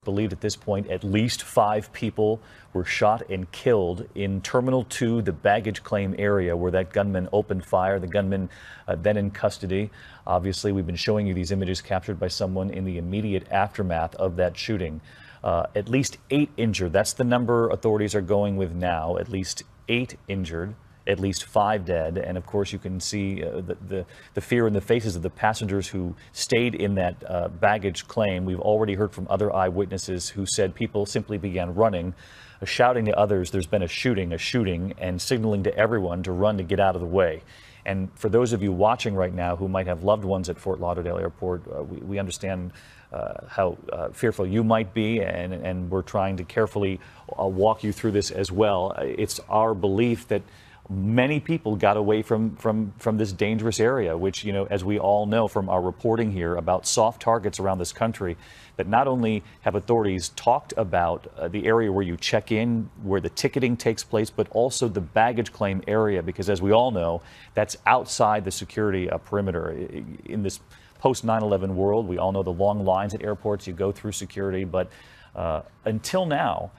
believed at this point at least 5 people were shot and killed in Terminal 2, the baggage claim area where that gunman opened fire. The gunman then in custody. Obviously, we've been showing you these images captured by someone in the immediate aftermath of that shooting. At least 8 injured. That's the number authorities are going with now. At least 8 injured. At least 5 dead, and of course you can see the fear in the faces of the passengers who stayed in that baggage claim. We've already heard from other eyewitnesses who said people simply began running, shouting to others there's been a shooting, and signaling to everyone to run to get out of the way. And for those of you watching right now who might have loved ones at Fort Lauderdale Airport, we understand how fearful you might be, and we're trying to carefully walk you through this as well. It's our belief that many people got away from this dangerous area, which, you know, as we all know from our reporting here about soft targets around this country, that not only have authorities talked about the area where you check in, where the ticketing takes place, but also the baggage claim area, because as we all know, that's outside the security perimeter. In this post 9/11 world, we all know the long lines at airports, you go through security, but until now,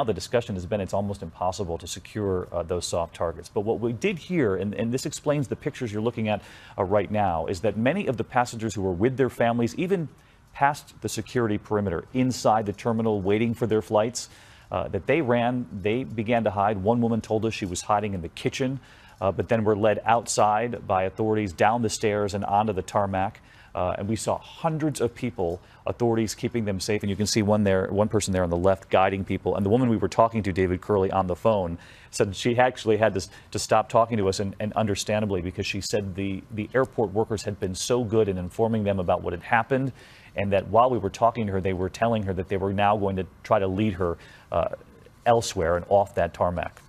the discussion has been it's almost impossible to secure those soft targets. But what we did hear, and this explains the pictures you're looking at right now, is that many of the passengers who were with their families, even past the security perimeter, inside the terminal waiting for their flights, that they began to hide. One woman told us she was hiding in the kitchen, but then were led outside by authorities down the stairs and onto the tarmac. And we saw hundreds of people, authorities keeping them safe. And you can see one person there on the left guiding people. And the woman we were talking to, David Curley, on the phone, said she actually had to stop talking to us, and understandably, because she said the airport workers had been so good in informing them about what had happened, and that while we were talking to her, they were telling her that they were now going to try to lead her elsewhere and off that tarmac.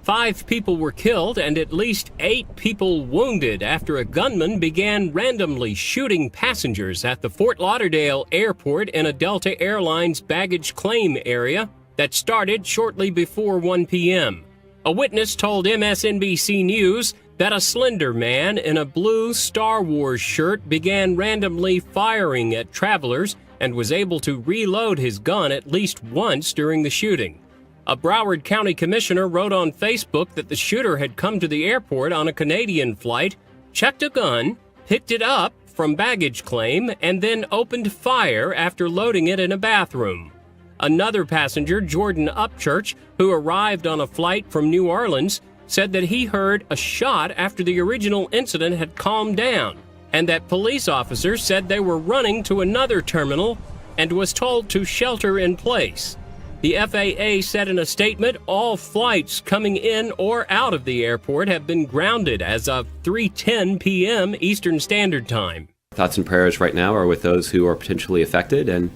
5 people were killed and at least 8 people wounded after a gunman began randomly shooting passengers at the Fort Lauderdale Airport in a Delta Airlines baggage claim area that started shortly before 1 p.m. A witness told MSNBC News that a slender man in a blue Star Wars shirt began randomly firing at travelers and was able to reload his gun at least once during the shooting. A Broward County commissioner wrote on Facebook that the shooter had come to the airport on a Canadian flight, checked a gun, picked it up from baggage claim, and then opened fire after loading it in a bathroom. Another passenger, Jordan Upchurch, who arrived on a flight from New Orleans, said that he heard a shot after the original incident had calmed down, and that police officers said they were running to another terminal and was told to shelter in place. The FAA said in a statement all flights coming in or out of the airport have been grounded as of 3:10 p.m. Eastern Standard Time. Thoughts and prayers right now are with those who are potentially affected, and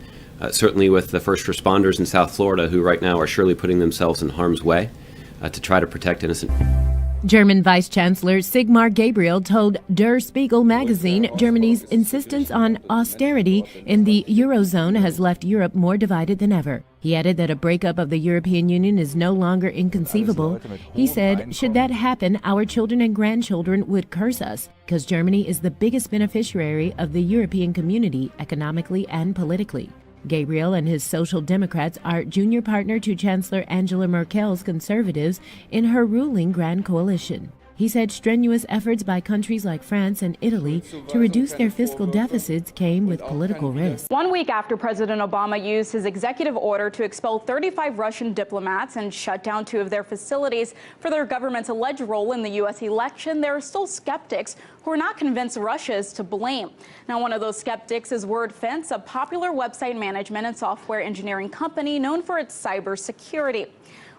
certainly with the first responders in South Florida who right now are surely putting themselves in harm's way to try to protect innocent. German Vice Chancellor Sigmar Gabriel told Der Spiegel magazine Germany's insistence on austerity in the Eurozone has left Europe more divided than ever. He added that a breakup of the European Union is no longer inconceivable. He said, should that happen, our children and grandchildren would curse us, because Germany is the biggest beneficiary of the European community economically and politically. Gabriel and his Social Democrats are junior partner to Chancellor Angela Merkel's Conservatives in her ruling Grand Coalition. He said strenuous efforts by countries like France and Italy to reduce their fiscal deficits came with political risk. 1 week after President Obama used his executive order to expel 35 Russian diplomats and shut down 2 of their facilities for their government's alleged role in the U.S. election, there are still skeptics who are not convinced Russia is to blame. Now, one of those skeptics is WordFence, a popular website management and software engineering company known for its cybersecurity.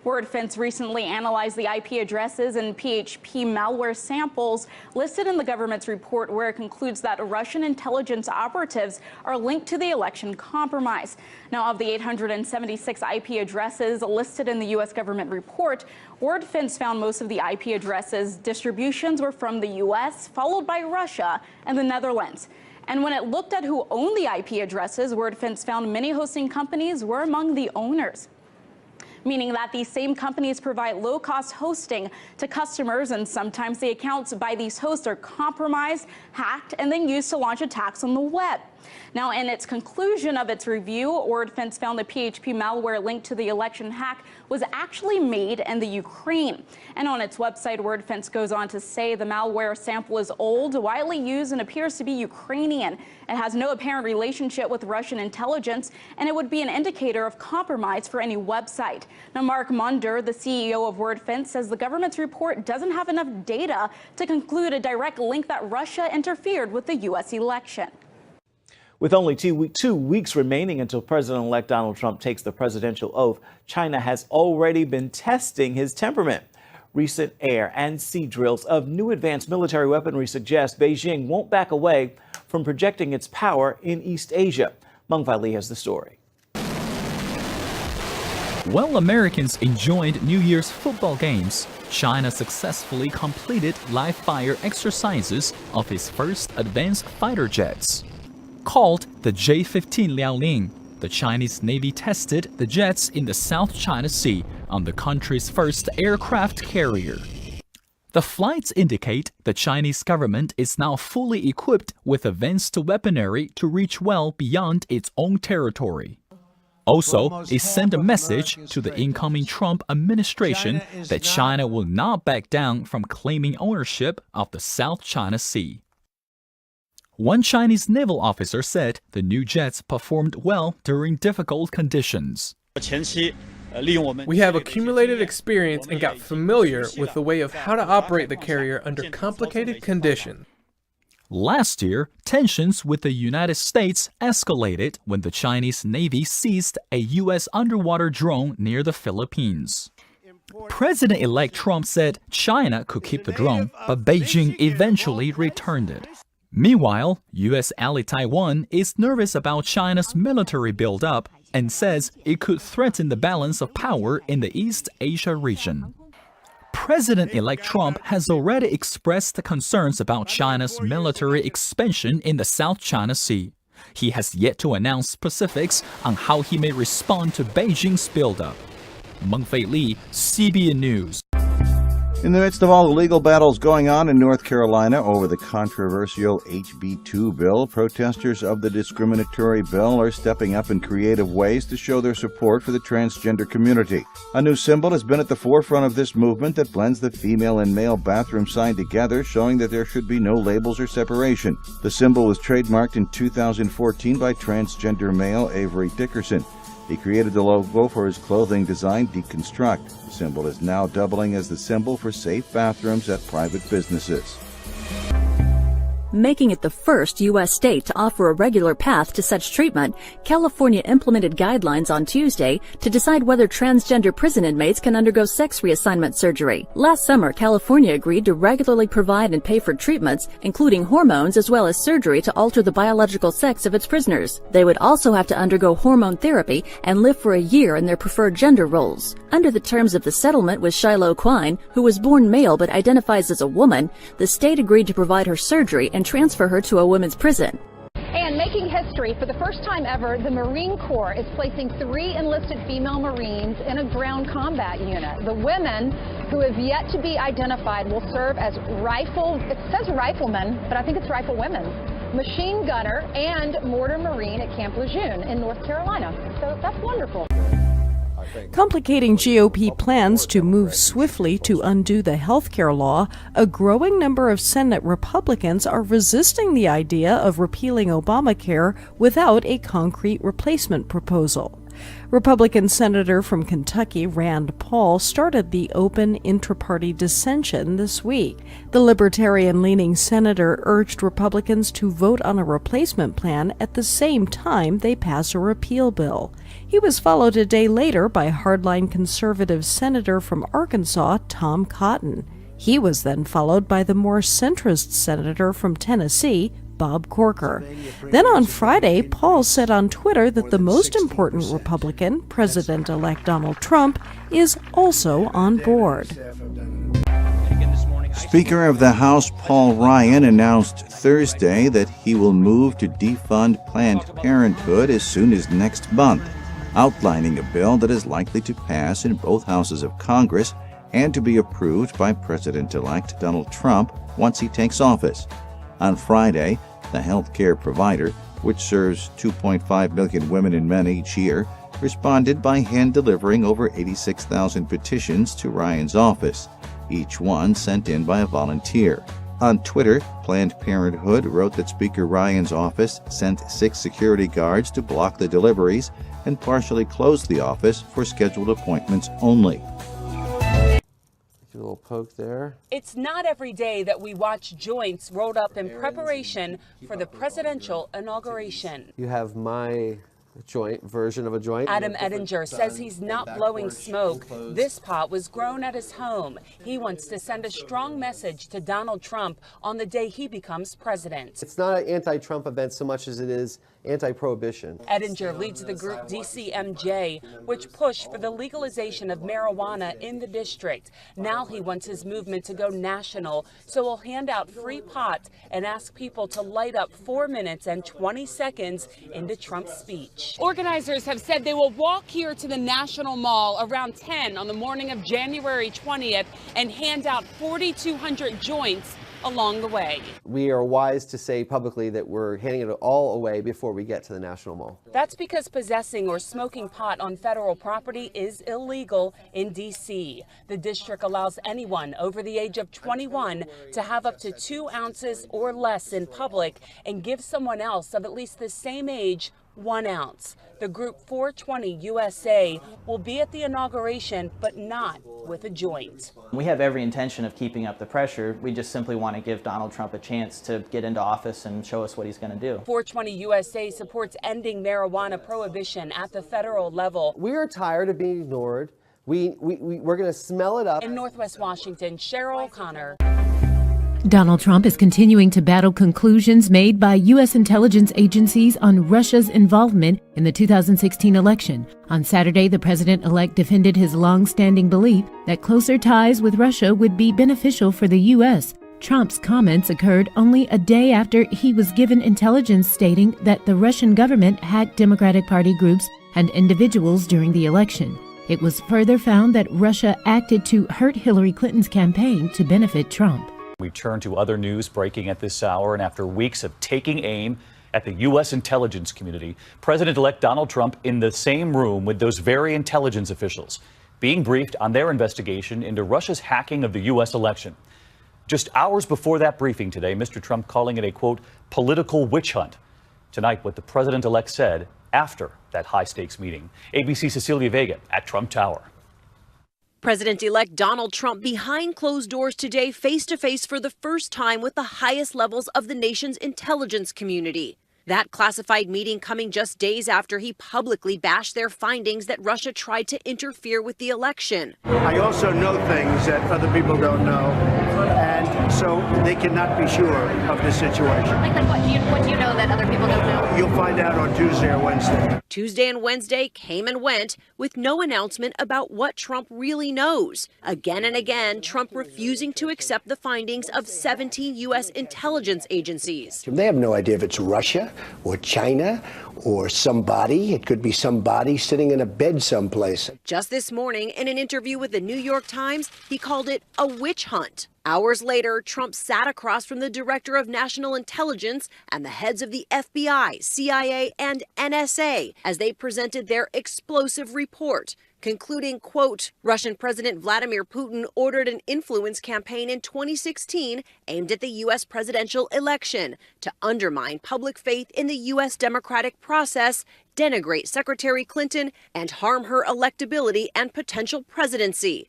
WordFence recently analyzed the IP addresses and PHP malware samples listed in the government's report, where it concludes that Russian intelligence operatives are linked to the election compromise. Now, of the 876 IP addresses listed in the U.S. government report, WordFence found most of the IP addresses distributions were from the U.S., followed by Russia and the Netherlands. And when it looked at who owned the IP addresses, WordFence found many hosting companies were among the owners, meaning that these same companies provide low-cost hosting to customers, and sometimes the accounts by these hosts are compromised, hacked, and then used to launch attacks on the web. Now, in its conclusion of its review, Ordfence found the PHP malware linked to the election hack was actually made in the Ukraine. And on its website, Ordfence goes on to say the malware sample is old, widely used, and appears to be Ukrainian. It has no apparent relationship with Russian intelligence, and it would be an indicator of compromise for any website. Now, Mark Munder, the CEO of Ordfence, says the government's report doesn't have enough data to conclude a direct link that Russia interfered with the U.S. election. With only 2 weeks remaining until President-elect Donald Trump takes the presidential oath, China has already been testing his temperament. Recent air and sea drills of new advanced military weaponry suggest Beijing won't back away from projecting its power in East Asia. Meng Fai Li has the story. While Americans enjoyed New Year's football games, China successfully completed live-fire exercises of its first advanced fighter jets. Called the J-15 Liaoning, the Chinese Navy tested the jets in the South China Sea on the country's first aircraft carrier. The flights indicate the Chinese government is now fully equipped with advanced weaponry to reach well beyond its own territory. Also, it sent a message to the incoming Trump administration that China will not back down from claiming ownership of the South China Sea. One Chinese naval officer said the new jets performed well during difficult conditions. We have accumulated experience and got familiar with the way of how to operate the carrier under complicated conditions. Last year, tensions with the United States escalated when the Chinese Navy seized a U.S. underwater drone near the Philippines. President-elect Trump said China could keep the drone, but Beijing eventually returned it. Meanwhile, U.S. ally Taiwan is nervous about China's military buildup and says it could threaten the balance of power in the East Asia region. President-elect Trump has already expressed concerns about China's military expansion in the South China Sea. He has yet to announce specifics on how he may respond to Beijing's buildup. Meng Fei Li, CBN News. In the midst of all the legal battles going on in North Carolina over the controversial HB 2 bill, protesters of the discriminatory bill are stepping up in creative ways to show their support for the transgender community. A new symbol has been at the forefront of this movement that blends the female and male bathroom sign together, showing that there should be no labels or separation. The symbol was trademarked in 2014 by transgender male Avery Dickerson. He created the logo for his clothing design, Deconstruct. The symbol is now doubling as the symbol for safe bathrooms at private businesses. Making it the first U.S. state to offer a regular path to such treatment, California implemented guidelines on Tuesday to decide whether transgender prison inmates can undergo sex reassignment surgery. Last summer, California agreed to regularly provide and pay for treatments, including hormones as well as surgery to alter the biological sex of its prisoners. They would also have to undergo hormone therapy and live for a year in their preferred gender roles. Under the terms of the settlement with Shiloh Quine, who was born male but identifies as a woman, the state agreed to provide her surgery and transfer her to a women's prison. And making history, for the first time ever, the Marine Corps is placing 3 enlisted female Marines in a ground combat unit. The women, who have yet to be identified, will serve as it says riflemen, but I think it's riflewomen, machine gunner, and mortar Marine at Camp Lejeune in North Carolina. So that's wonderful. Complicating GOP plans to move swiftly to undo the health care law, a growing number of Senate Republicans are resisting the idea of repealing Obamacare without a concrete replacement proposal. Republican Senator from Kentucky Rand Paul started the open intra-party dissension this week. The libertarian-leaning senator urged Republicans to vote on a replacement plan at the same time they pass a repeal bill. He was followed a day later by hardline conservative senator from Arkansas Tom Cotton. He was then followed by the more centrist senator from Tennessee, Bob Corker. Then on Friday, Paul said on Twitter that the most important Republican, President-elect Donald Trump, is also on board. Speaker of the House Paul Ryan announced Thursday that he will move to defund Planned Parenthood as soon as next month, outlining a bill that is likely to pass in both houses of Congress and to be approved by President-elect Donald Trump once he takes office. On Friday, the health care provider which serves 2.5 million women and men each year, responded by hand-delivering over 86,000 petitions to Ryan's office, each one sent in by a volunteer. On Twitter, Planned Parenthood wrote that Speaker Ryan's office sent 6 security guards to block the deliveries and partially closed the office for scheduled appointments only. A little poke there. It's not every day that we watch joints rolled up in preparation for the presidential inauguration. You have my joint version of a joint. Adam Edinger says he's not blowing smoke. This pot was grown at his home. He wants to send a strong message to Donald Trump on the day he becomes president. It's not an anti-Trump event so much as it is anti-prohibition. Edinger leads the group DCMJ, which pushed for the legalization of marijuana in the district. Now he wants his movement to go national, so he'll hand out free pot and ask people to light up 4 minutes and 20 seconds into Trump's speech. Organizers have said they will walk here to the National Mall around 10 on the morning of January 20th and hand out 4,200 joints along the way. We are wise to say publicly that we're handing it all away before we get to the National Mall. That's because possessing or smoking pot on federal property is illegal in D.C. The district allows anyone over the age of 21 to have up to 2 ounces or less in public and give someone else of at least the same age 1 ounce. The group 420 USA will be at the inauguration, but not with a joint. We have every intention of keeping up the pressure. We just simply want to give Donald Trump a chance to get into office and show us what he's going to do. 420 USA supports ending marijuana prohibition at the federal level. We are tired of being ignored. We're going to smell it up. In Northwest Washington, Cheryl O'Connor. Donald Trump is continuing to battle conclusions made by U.S. intelligence agencies on Russia's involvement in the 2016 election. On Saturday, the president-elect defended his long-standing belief that closer ties with Russia would be beneficial for the U.S. Trump's comments occurred only a day after he was given intelligence stating that the Russian government hacked Democratic Party groups and individuals during the election. It was further found that Russia acted to hurt Hillary Clinton's campaign to benefit Trump. We turn to other news breaking at this hour, and after weeks of taking aim at the U.S. intelligence community, President-elect Donald Trump in the same room with those very intelligence officials, being briefed on their investigation into Russia's hacking of the U.S. election. Just hours before that briefing today, Mr. Trump calling it a, quote, political witch hunt. Tonight, what the president-elect said after that high-stakes meeting. ABC's Cecilia Vega at Trump Tower. President-elect Donald Trump behind closed doors today, face-to-face for the first time with the highest levels of the nation's intelligence community. That classified meeting coming just days after he publicly bashed their findings that Russia tried to interfere with the election. I also know things that other people don't know, and so they cannot be sure of this situation. Like what do you know that other people don't know? You'll find out on Tuesday or Wednesday. Tuesday and Wednesday came and went with no announcement about what Trump really knows. Again and again, Trump refusing to accept the findings of 17 U.S. intelligence agencies. They have no idea if it's Russia or China or somebody. It could be somebody sitting in a bed someplace. Just this morning, in an interview with the New York Times, he called it a witch hunt. Hours later, Trump sat across from the director of national intelligence and the heads of the FBI, CIA, and NSA as they presented their explosive report, concluding, quote, Russian President Vladimir Putin ordered an influence campaign in 2016 aimed at the U.S. presidential election to undermine public faith in the U.S. democratic process, denigrate Secretary Clinton, and harm her electability and potential presidency.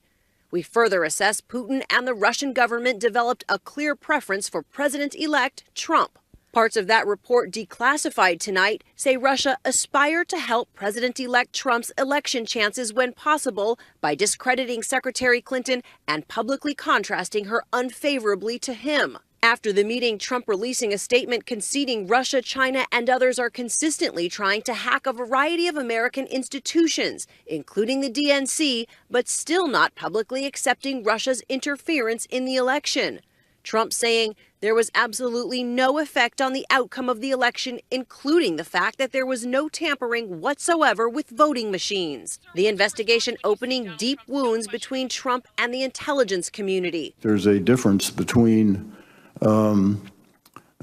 We further assess Putin and the Russian government developed a clear preference for President-elect Trump. Parts of that report declassified tonight say Russia aspired to help President-elect Trump's election chances when possible by discrediting Secretary Clinton and publicly contrasting her unfavorably to him. After the meeting, Trump releasing a statement conceding Russia, China, and others are consistently trying to hack a variety of American institutions, including the DNC, but still not publicly accepting Russia's interference in the election. Trump saying there was absolutely no effect on the outcome of the election, including the fact that there was no tampering whatsoever with voting machines. The investigation opening deep wounds between Trump and the intelligence community. There's a difference between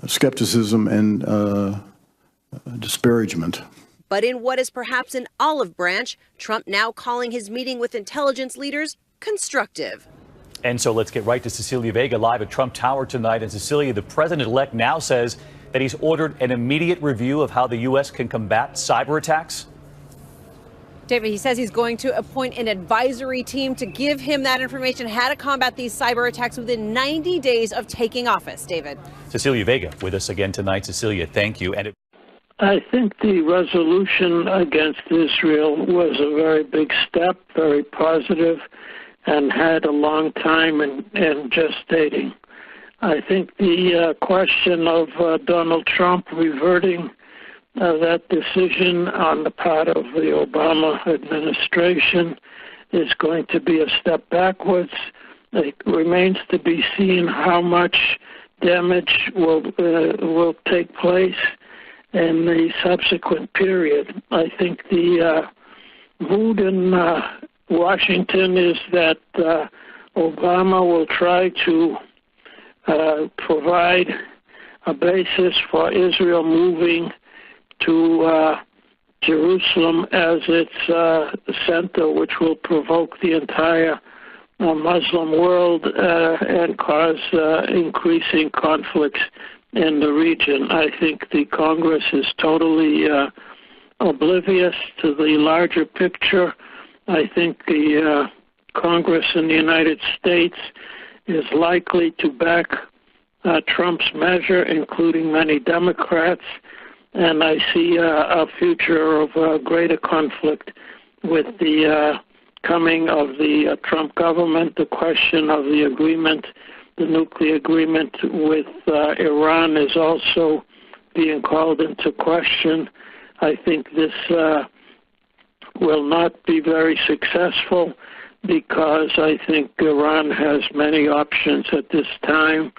skepticism and disparagement. But in what is perhaps an olive branch, Trump now calling his meeting with intelligence leaders constructive. And so let's get right to Cecilia Vega live at Trump Tower tonight. And Cecilia, the president-elect now says that he's ordered an immediate review of how the U.S. can combat cyber attacks. David, he says he's going to appoint an advisory team to give him that information, how to combat these cyber attacks within 90 days of taking office. David. Cecilia Vega with us again tonight. Cecilia, thank you. And I think the resolution against Israel was a very big step, very positive, and had a long time in gestating. I think the question of Donald Trump reverting that decision on the part of the Obama administration is going to be a step backwards. It remains to be seen how much damage will take place in the subsequent period. I think the mood in Washington is that Obama will try to provide a basis for Israel moving to Jerusalem as its center, which will provoke the entire Muslim world and cause increasing conflicts in the region. I think the Congress is totally oblivious to the larger picture. I think the Congress in the United States is likely to back Trump's measure, including many Democrats, and I see a future of greater conflict with the coming of the Trump government. The question of the agreement, the nuclear agreement with Iran, is also being called into question. I think this will not be very successful because I think Iran has many options at this time,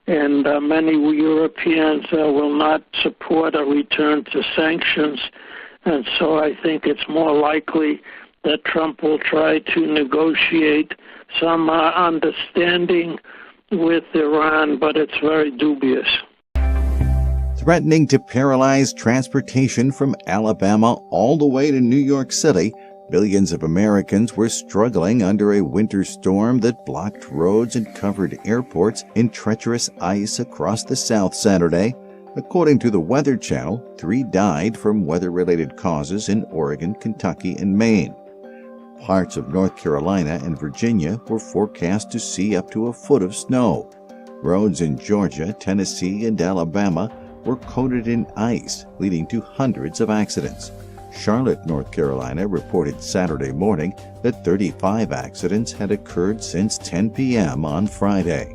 and many Europeans will not support a return to sanctions. And so I think it's more likely that Trump will try to negotiate some understanding with Iran, but it's very dubious. Threatening to paralyze transportation from Alabama all the way to New York City, billions of Americans were struggling under a winter storm that blocked roads and covered airports in treacherous ice across the South Saturday. According to the Weather Channel, 3 died from weather-related causes in Oregon, Kentucky, and Maine. Parts of North Carolina and Virginia were forecast to see up to a foot of snow. Roads in Georgia, Tennessee, and Alabama were coated in ice, leading to hundreds of accidents. Charlotte, North Carolina, reported Saturday morning that 35 accidents had occurred since 10 p.m. on Friday.